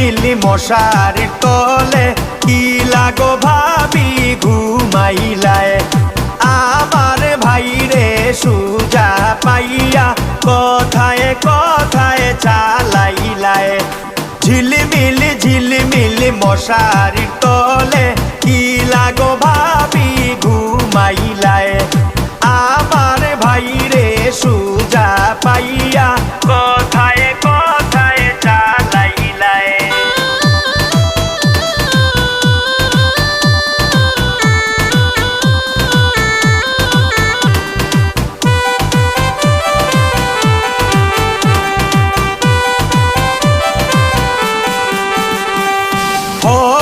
ঝিলিমিলি মশারির তলে কি লাগো ভাবি ঘুমাইলায় আমার ভাইরে সুজা পাইয়া কথায় কথায় চালাইলায় ঝিলিমিলি মশারির তলে কি লাগো ভাবি ঘুমাইলায় আমার ভাইরে সুজা পাইয়া কথায় কথায় চালাইলায়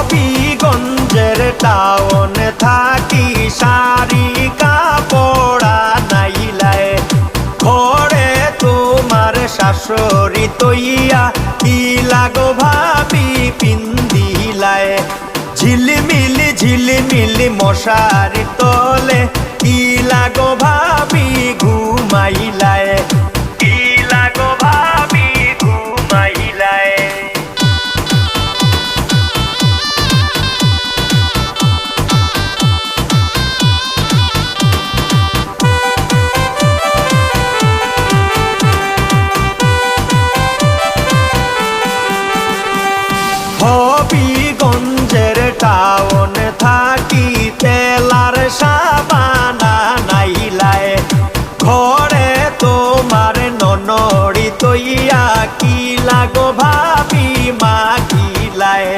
হবিগঞ্জের টাউন থাকি শাড়ি কাপড়া নাইলায় ঘরে তোমার শাশুড়ি তৈয়া কি লাগো ভাবি পিন্দিলায় ঝিলিমিলি মশারি তলে কি লাগো ভাবি ঘুমাইলায় কি লাগো ভাবি ঘুমাইলায় হবিগঞ্জের টাউন থাকি তেলার সাবানা নাইলায় ঘরে তোমার ননড়ি তৈয়া কি লাগো ভাবি মাখিলায়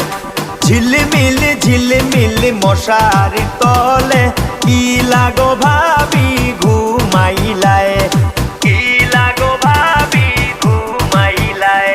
ঝিলিমিলি মশারি তলে কি লাগো ভাবি ঘুমাইলায় কি লাগো ভাবি ঘুমাইলায়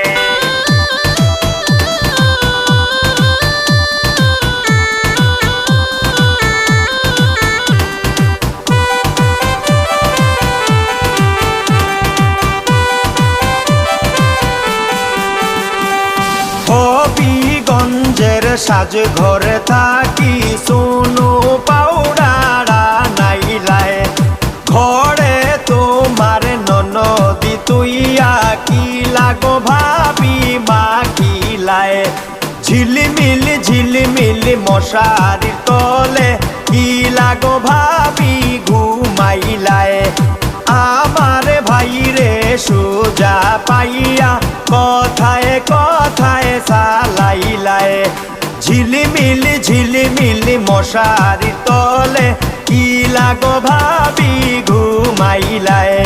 হবিগঞ্জের সাজ ঘরে থাকি সোনু পাউডারা নাইলায় ঘরে তোমার ননদি তুইয়া কি লাগো ভাবি মাখিলায় ঝিলিমিলি মশারির তলে কি লাগো ভাবি ঘুমাইলায় আমার ভাইরে সুজা পাইয়া কথায় কথায় চালাইলায় ঝিলিমিলি মশারি তলে কি লাগো ভাবি ঘুমাইলায়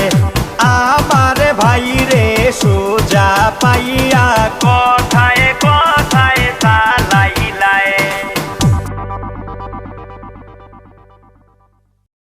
আমার ভাইরে সুজা পাইয়া